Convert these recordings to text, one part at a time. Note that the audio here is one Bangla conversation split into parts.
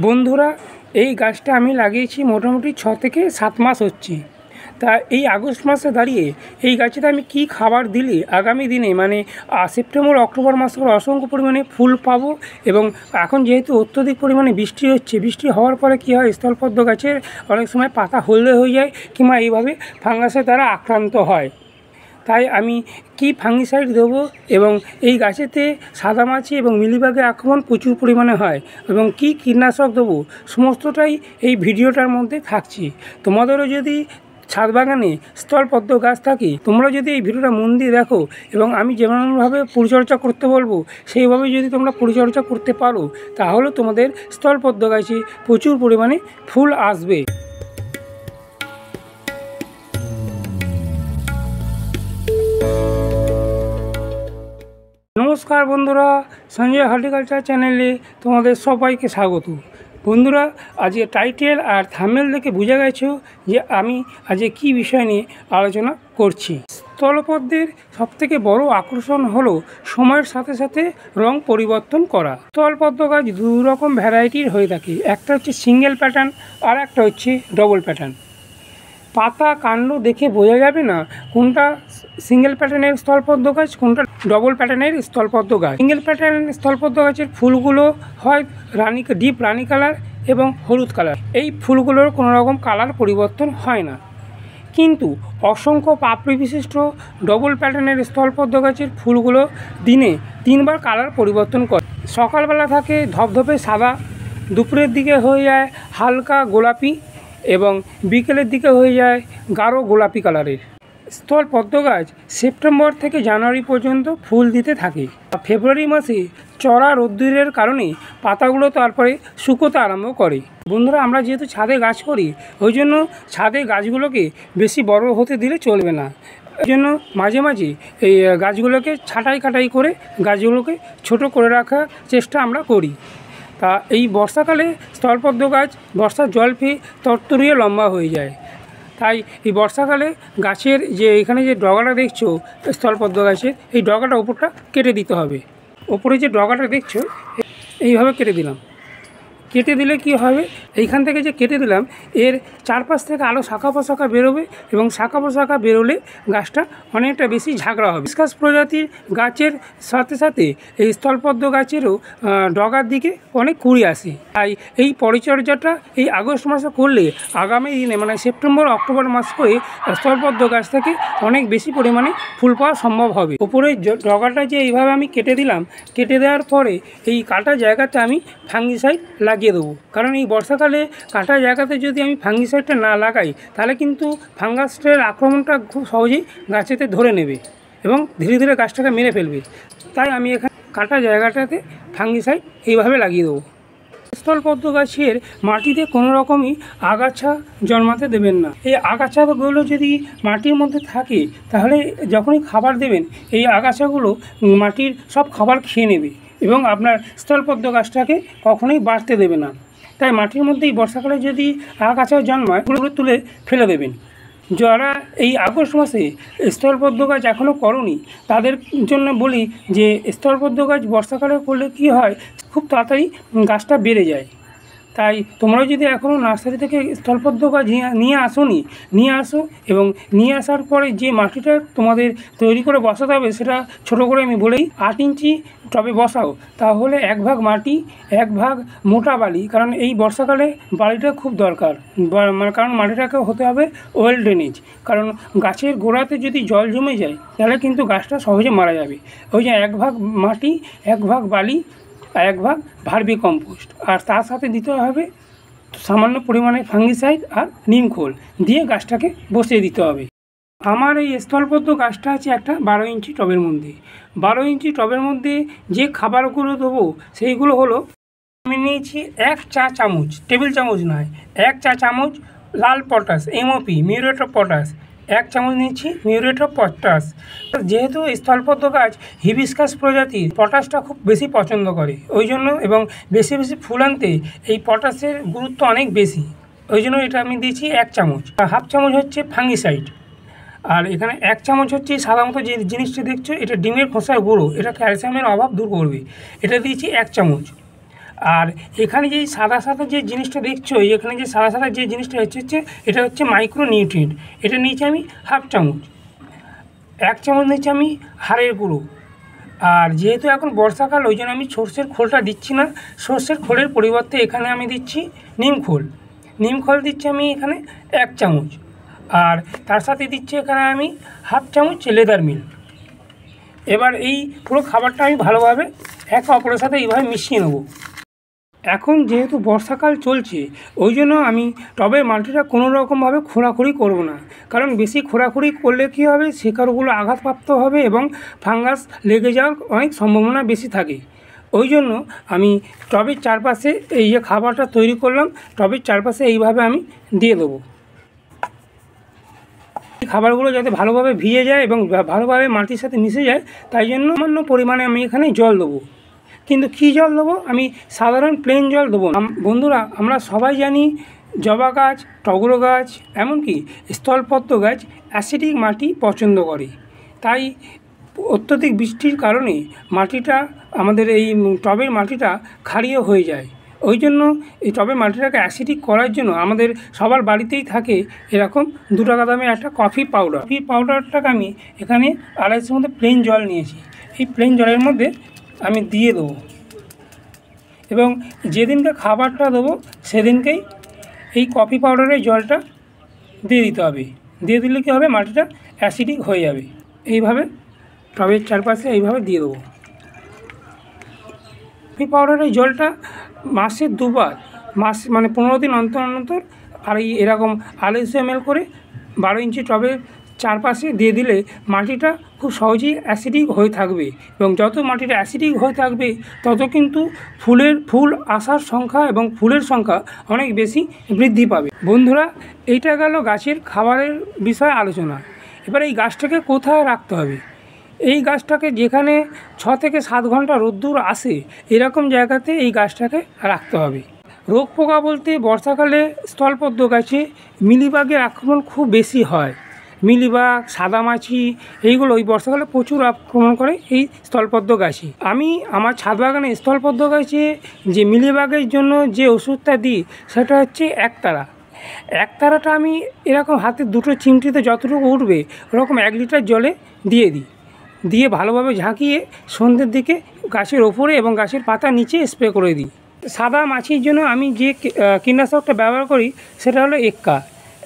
বন্ধুরা, এই গাছটা আমি লাগিয়েছি মোটামুটি 6 থেকে 7 মাস হচ্ছে। তা এই আগস্ট মাসে দাঁড়িয়ে এই গাছেতে আমি কি খাবার দিলে আগামী দিনে মানে সেপ্টেম্বর অক্টোবর মাস করে অসংখ্য পরিমাণে ফুল পাবো। এবং এখন যেহেতু অত্যধিক পরিমাণে বৃষ্টি হচ্ছে, বৃষ্টি হওয়ার পরে কী হয়, স্থলপদ্ম গাছের অনেক সময় পাতা হলদে হয়ে যায় কিংবা এইভাবে ফাঙ্গাসের দ্বারা আক্রান্ত হয়। তাই আমি কি ফাঙ্গিসাইড দেবো এবং এই গাছেতে সাদামাছি এবং মিলিবাগের আক্রমণ প্রচুর পরিমাণে হয় এবং কি কীটনাশক দেবো সমস্তটাই এই ভিডিওটার মধ্যে থাকছে। তোমাদেরও যদি ছাদ বাগানে স্থলপদ্ম গাছ থাকে, তোমরা যদি এই ভিডিওটা মন দিয়ে দেখো এবং আমি যেমনভাবে পরিচর্যা করতে বলবো সেইভাবে যদি তোমরা পরিচর্যা করতে পারো, তাহলে তোমাদের স্থলপদ্ম গাছে প্রচুর পরিমাণে ফুল আসবে। নমস্কার বন্ধুরা, সঞ্জয় হর্টিকালচার চ্যানেলে তোমাদের সবাইকে স্বাগত। বন্ধুরা, আজকে টাইটেল আর থাম্বনেল দেখে বুঝে গেছো যে আমি আজকে কী বিষয় নিয়ে আলোচনা করছি। স্থলপদ্মের সবথেকে বড় আকর্ষণ হলো সময়ের সাথে সাথে রং পরিবর্তন করা। স্থলপদ্ম গাছ দু রকম ভ্যারাইটির হয়ে থাকে, একটা হচ্ছে সিঙ্গেল প্যাটার্ন আর একটা হচ্ছে ডবল প্যাটার্ন। পাতা কাণ্ড দেখে বোঝা যাবে না কোনটা সিঙ্গেল প্যাটার্নের স্থলপদ্ম গাছ, কোনটা ডবল প্যাটার্নের স্থলপদ্ম গাছ। সিঙ্গেল প্যাটার্নের স্থলপদ্ম গাছের ফুলগুলো হয় ডিপ রানি কালার এবং হলুদ কালার। এই ফুলগুলোর কোনো রকম কালার পরিবর্তন হয় না। কিন্তু অসংখ্য পাপড়ি বিশিষ্ট ডবল প্যাটার্নের স্থলপদ্ম গাছের ফুলগুলো দিনে 3 বার কালার পরিবর্তন করে। সকালবেলা থাকে ধপধপে সাদা, দুপুরের দিকে হয়ে যায় হালকা গোলাপি এবং বিকেলের দিকে হয়ে যায় গাঢ় গোলাপি কালারের। স্থলপদ্ম গাছ সেপ্টেম্বর থেকে জানুয়ারি পর্যন্ত ফুল দিতে থাকে। ফেব্রুয়ারি মাসে চড়া রোদ্দুরের কারণে পাতাগুলো তারপরে শুকোতে আরম্ভ করে। বন্ধুরা, আমরা যেহেতু ছাদে গাছ করি, ওই জন্য ছাদে গাছগুলোকে বেশি বড় হতে দিলে চলবে না। এই জন্য মাঝে মাঝে এই গাছগুলোকে ছাঁটাই কাটাই করে গাছগুলোকে ছোট করে রাখার চেষ্টা আমরা করি। তা এই বর্ষাকালে স্থলপদ্ম গাছ বর্ষার জল পেয়ে তরতরিয়ে লম্বা হয়ে যায়। তাই এই বর্ষাকালে গাছের যে এখানে যে ডগাটা দেখছো স্থলপদ্ম গাছের, এই ডগাটা ওপরটা কেটে দিতে হবে। ওপরে যে ডগাটা দেখছো এইভাবে কেটে দিলাম। কেটে দিলে কি হবে, এইখান থেকে যে কেটে দিলাম এর চারপাশ থেকে আরও শাখা প্রশাখা বেরোবে এবং শাখা প্রশাখা বেরোলে গাছটা অনেকটা বেশি ঝাঁকড়া হবে। বিস্কাস প্রজাতির গাছের সাথে সাথে এই স্থলপদ্ম গাছেরও ডগার দিকে অনেক কুড়ি আসে। তাই এই পরিচর্যাটা এই আগস্ট মাসে করলে আগামী দিনে মানে সেপ্টেম্বর অক্টোবর মাস করে স্থলপদ্ম গাছ থেকে অনেক বেশি পরিমাণে ফুল পাওয়া সম্ভব হবে। ওপরে ডগাটা যে এইভাবে আমি কেটে দিলাম, কেটে দেওয়ার পরে এই কাটা জায়গাতে আমি ফাঙ্গিসাইড লাগিয়ে দেবো। কারণ এই বর্ষাকালে কাটা জায়গাতে যদি আমি ফাঙ্গিসাইডটা না লাগাই তাহলে কিন্তু ফাঙ্গাসের আক্রমণটা খুব সহজেই গাছেতে ধরে নেবে এবং ধীরে ধীরে গাছটাকে মেরে ফেলবে। তাই আমি এখানে কাটা জায়গাটাতে ফাঙ্গিসাইড এইভাবে লাগিয়ে দেবো। স্থলপদ্ম গাছের মাটিতে কোনো রকমই আগাছা জন্মাতে দেবেন না। এই আগাছাগুলো যদি মাটির মধ্যে থাকে তাহলে যখনই খাবার দেবেন এই আগাছাগুলো মাটির সব খাবার খেয়ে নেবে এবং আপনার স্থলপদ্ম গাছটাকে কখনোই বাড়তে দেবে না। তাই মাটির মধ্যেই বর্ষাকালে যদি আগাছা জন্মায় ওগুলো তুলে ফেলে দেবেন। যারা এই আগস্ট মাসে স্থলপদ্ম গাছ এখনও করনি তাদের জন্য বলি যে স্থলপদ্ম গাছ বর্ষাকালে করলে কি হয়, খুব তাড়াতাড়ি গাছটা বেড়ে যায়। তাই তোমরা যদি এখনও নার্সারি থেকে স্থলপদ্ম গাছ নিয়ে আসো এবং নিয়ে আসার পরে যে মাটিটা তোমাদের তৈরি করে বসাতে হবে সেটা ছোটো করে আমি বলেই 8 ইঞ্চি টবে বসাও। তাহলে 1 ভাগ মাটি 1 ভাগ মোটা বালি, কারণ এই বর্ষাকালে বালিটা খুব দরকার। কারণ মাটিটাকে হতে হবে ওয়েল ড্রেনেজ, কারণ গাছের গোড়াতে যদি জল জমে যায় তাহলে কিন্তু গাছটা সহজে মারা যাবে। ওই যে 1 ভাগ মাটি 1 ভাগ বালি 1 ভাগ ভার্মি কম্পোস্ট, আর তার সাথে দিতে হবে সামান্য পরিমাণে ফাঙ্গিসাইড আর নিম খোল দিয়ে গাছটাকে বসিয়ে দিতে হবে। আমার এই স্থলপদ্ম গাছটা আছে একটা 12 ইঞ্চি টবের মধ্যে। 12 ইঞ্চি টবের মধ্যে যে খাবারগুলো দেবো সেইগুলো হলো, আমি নিয়েছি 1 চা চামচ, টেবিল চামচ নয়, 1 চা চামচ লাল potash MOP muriate of potash, 1 চামচ নিয়েছি মিউরেট অফ পটাশ। যেহেতু স্থলপদ্ম গাছ হিবিস্কাস প্রজাতির পটাশটা খুব বেশি পছন্দ করে ওই জন্য, এবং বেশি বেশি ফুল আনতে এই পটাশের গুরুত্ব অনেক বেশি, ওই জন্য এটা আমি দিয়েছি 1 চামচ। 1/2 চামচ হচ্ছে ফাঙ্গিসাইড, আর এখানে 1 চামচ হচ্ছে সাধারণত যে জিনিসটা দেখছো এটা ডিমের খোসার গুঁড়ো, এটা ক্যালসিয়ামের অভাব দূর করবে, এটা দিয়েছি 1 চামচ। আর এখানে যে সাদা সাদা যে জিনিসটা দেখছো, এখানে যে সাদা সাদা যে জিনিসটা হচ্ছে এটা হচ্ছে মাইক্রো নিউট্রিয়েন্ট। এটা নিয়েছি আমি হাফ চামচ। 1 চামচ নিয়েছি আমি হাড়ের গুঁড়ো। আর যেহেতু এখন বর্ষাকাল, ওই জন্য আমি সর্ষের খোলটা দিচ্ছি না। সর্ষের খোলের পরিবর্তে এখানে আমি দিচ্ছি নিম খোল। নিম খোল দিচ্ছি আমি এখানে 1 চামচ। আর তার সাথে দিচ্ছি এখানে আমি হাফ চামচ লেদার মিল্ক। এবার এই পুরো খাবারটা আমি ভালোভাবে একে অপরের সাথে এইভাবে মিশিয়ে নেব। এখন যেহেতু বর্ষাকাল চলছে, ওই জন্য আমি টবের মাটিটা কোনো রকমভাবে খোঁড়াখুড়ি করব না। কারণ বেশি খোঁড়াখুড়ি করলে কী হবে, শিকড়গুলো আঘাতপ্রাপ্ত হবে এবং ফাঙ্গাস লেগে যাওয়ার অনেক সম্ভাবনা বেশি থাকে। ওই জন্য আমি টবের চারপাশে এই যে খাবারটা তৈরি করলাম, টবের চারপাশে এইভাবে আমি দিয়ে দেবো। খাবারগুলো যাতে ভালোভাবে ভিজে যায় এবং ভালোভাবে মাটির সাথে মিশে যায়, তাই জন্য সামান্য পরিমাণে আমি এখানে জল দেবো। কিন্তু কী জল দেবো, আমি সাধারণ প্লেন জল দেবো। বন্ধুরা, আমরা সবাই জানি জবা গাছ, টগর গাছ, এমনকি স্থলপদ্ম গাছ অ্যাসিডিক মাটি পছন্দ করে। তাই অত্যধিক বৃষ্টির কারণে মাটিটা, আমাদের এই টবের মাটিটা ক্ষারীয় হয়ে যায়। ওই জন্য এই টবের মাটিটাকে অ্যাসিডিক করার জন্য আমাদের সবার বাড়িতেই থাকে এরকম 2 টাকা দামের একটা কফি পাউডার। কফি পাউডারটাকে আমি এখানে 250 মধ্যে প্লেন জল নিয়েছি। এই প্লেন জলের মধ্যে আমি দিয়ে দেবো এবং যেদিনকে খাবারটা দেবো সেদিনকেই এই কফি পাউডারের জলটা দিয়ে দিতে হবে। দিয়ে দিলে কী হবে, মাটিটা অ্যাসিডিক হয়ে যাবে। এইভাবে টবের চারপাশে এইভাবে দিয়ে দেবো। কফি পাউডারের জলটা মাসে 2 বার, মানে 15 দিন অন্তর অন্তর, আর এরকম 250 ml করে 12 ইঞ্চি টবের চারপাশে দিয়ে দিলে মাটিটা খুব সহজেই অ্যাসিডিক হয়ে থাকবে। এবং যত মাটিটা অ্যাসিডিক হয়ে থাকবে, তত কিন্তু ফুল আসার সংখ্যা এবং ফুলের সংখ্যা অনেক বেশি বৃদ্ধি পাবে। বন্ধুরা, এইটা গেল গাছের খাবারের বিষয়ে আলোচনা। এবার এই গাছটাকে কোথায় রাখতে হবে? এই গাছটাকে যেখানে 6 থেকে 7 ঘন্টা রোদ্দুর আসে, এরকম জায়গাতে এই গাছটাকে রাখতে হবে। রোগ পোকা বলতে বর্ষাকালে স্থলপদ্ম গাছে মিলিবাগের আক্রমণ খুব বেশি হয়। মিলিবাগ, সাদামাছি, এইগুলো ওই বর্ষাকালে প্রচুর আক্রমণ করে এই স্থলপদ্ম গাছে। আমি আমার ছাদ বাগানে স্থলপদ্ম গাছে যে মিলিবাগের জন্য যে ওষুধটা দিই, সেটা হচ্ছে একতারা। একতারাটা আমি এরকম হাতে 2টো চিমটিতে যতটুকু উঠবে, ওরকম 1 লিটার জলে দিয়ে দিই। দিয়ে ভালোভাবে ঝাঁকিয়ে সন্ধ্যের দিকে গাছের ওপরে এবং গাছের পাতা নিচে স্প্রে করে দিই। সাদা মাছির জন্য আমি যে কীটনাশকটা ব্যবহার করি, সেটা হলো এক্কা।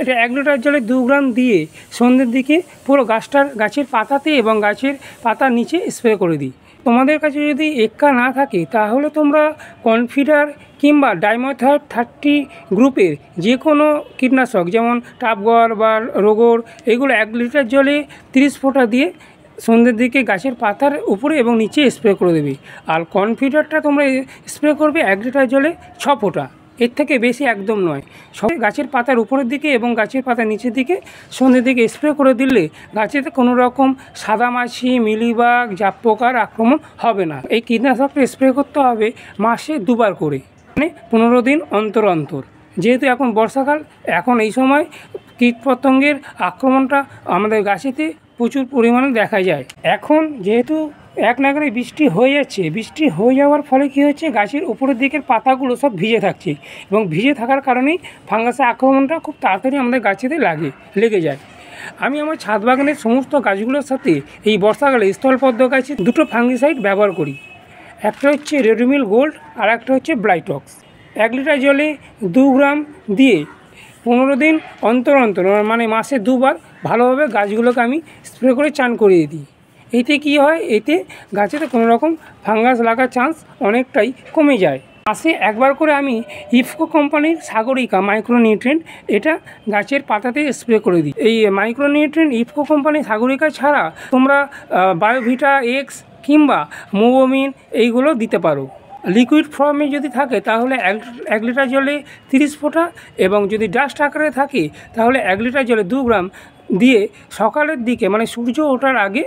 এটা 1 লিটার জলে 2 গ্রাম দিয়ে সন্ধ্যের দিকে পুরো গাছের পাতাতে এবং গাছের পাতার নিচে স্প্রে করে দিই। তোমাদের কাছে যদি এক্কা না থাকে, তাহলে তোমরা কনফিডার কিংবা ডাইমিথাইল 30 গ্রুপের যে কোনো কীটনাশক, যেমন টাপগড় বা রোগর, এগুলো 1 লিটার জলে 30 ফোঁটা দিয়ে সন্ধ্যের দিকে গাছের পাতার উপরে এবং নিচে স্প্রে করে দেবে। আর কনফিডারটা তোমরা স্প্রে করবে 1 লিটার জলে 6 ফোঁটা, এর থেকে বেশি একদম নয়। সব গাছের পাতার উপরের দিকে এবং গাছের পাতার নিচের দিকে সন্ধ্যের দিকে স্প্রে করে দিলে গাছেতে কোনো রকম সাদামাছি, মিলিবাগ, জাপ পোকার আক্রমণ হবে না। এই কীটনাশকটা স্প্রে করতে হবে মাসে 2 বার করে, মানে 15 দিন অন্তর অন্তর। যেহেতু এখন বর্ষাকাল, এখন এই সময় কীটপতঙ্গের আক্রমণটা আমাদের গাছেতে প্রচুর পরিমাণে দেখা যায়। এখন যেহেতু এক নাগারে বৃষ্টি হয়ে যাচ্ছে, বৃষ্টি হয়ে যাওয়ার ফলে কী হচ্ছে, গাছের উপরের দিকের পাতাগুলো সব ভিজে থাকছে এবং ভিজে থাকার কারণেই ফাঙ্গাসের আক্রমণটা খুব তাড়াতাড়ি আমাদের গাছেতে লেগে যায়। আমি আমার ছাদ বাগানের সমস্ত গাছগুলোর সাথে এই বর্ষাকালে স্থলপদ্ম গাছে 2টো ফাঙ্গিসাইড ব্যবহার করি। একটা হচ্ছে রেডমিল গোল্ড আর একটা হচ্ছে ব্লাইটক্স। 1 লিটার জলে 2 গ্রাম দিয়ে 15 দিন অন্তর অন্তর, মানে মাসে 2 বার ভালোভাবে গাছগুলোকে আমি স্প্রে করে চান করিয়ে দিই। এতে কি হয়, এতে গাছেতে কোনো রকম ফাঙ্গাস লাগার চান্স অনেকটাই কমে যায়। মাসে 1 বার করে আমি ইফকো কোম্পানির সাগরিকা মাইক্রোনিউট্রিয়েন্ট, এটা গাছের পাতাতে স্প্রে করে দিই। এই মাইক্রোনিউট্রিয়েন্ট ইফকো কোম্পানির সাগরিকা ছাড়া তোমরা বায়োভিটা এক্স কিংবা মোবোমিন এইগুলো দিতে পারো। লিকুইড ফর্মে যদি থাকে তাহলে 1 লিটার জলে 30 ফোঁটা, এবং যদি ডাস্ট আকারে থাকে তাহলে 1 লিটার জলে 2 গ্রাম দিয়ে সকালের দিকে মানে সূর্য ওঠার আগে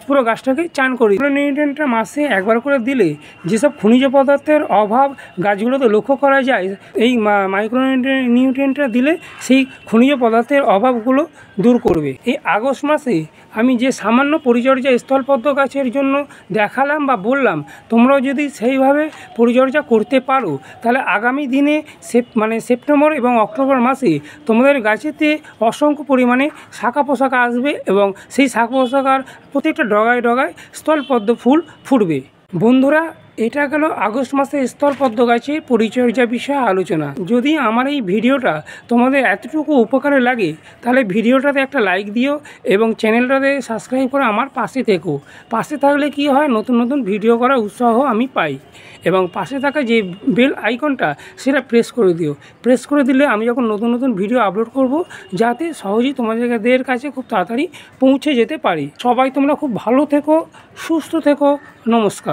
পুরো গাছটাকে চান করি। মাইক্রোনিউট্রিয়েন্টটা মাসে একবার করে দিলে যেসব খনিজ পদার্থের অভাব গাছগুলোতে লক্ষ্য করা যায়, এই মাইক্রোনিউট্রিয়েন্টটা দিলে সেই খনিজ পদার্থের অভাবগুলো দূর করবে। এই আগস্ট মাসে আমি যে সামান্য পরিচর্যা স্থলপদ্ম গাছের জন্য দেখালাম বা বললাম, তোমরাও যদি সেইভাবে পরিচর্যা করতে পারো তাহলে আগামী দিনে সেপ্টেম্বর এবং অক্টোবর মাসে তোমাদের গাছেতে অসংখ্য পরিমাণে শাখা পোশাকা আসবে এবং সেই শাখা পোশাকার প্রত্যেকটা ডগায় ডগায় স্থলপদ্ম ফুল ফুটবে। বন্ধুরা, এটা গেল আগস্ট মাসে স্থলপদ্ম গাছের পরিচর্যা বিষয়ে আলোচনা। যদি আমার এই ভিডিওটা তোমাদের এতটুকু উপকারে লাগে তাহলে ভিডিওটাতে একটা লাইক দিও এবং চ্যানেলটাতে সাবস্ক্রাইব করে আমার পাশে থেকো। পাশে থাকলে কি হয়, নতুন নতুন ভিডিও করার উৎসাহ আমি পাই। এবং পাশে থাকা যে বেল আইকনটা সেটা প্রেস করে দিও। প্রেস করে দিলে আমি যখন নতুন নতুন ভিডিও আপলোড করব যাতে সহজেই তোমাদের কাছে খুব তাড়াতাড়ি পৌঁছে যেতে পারি। সবাই তোমরা খুব ভালো থেকো, সুস্থ থেকো। নমস্কার।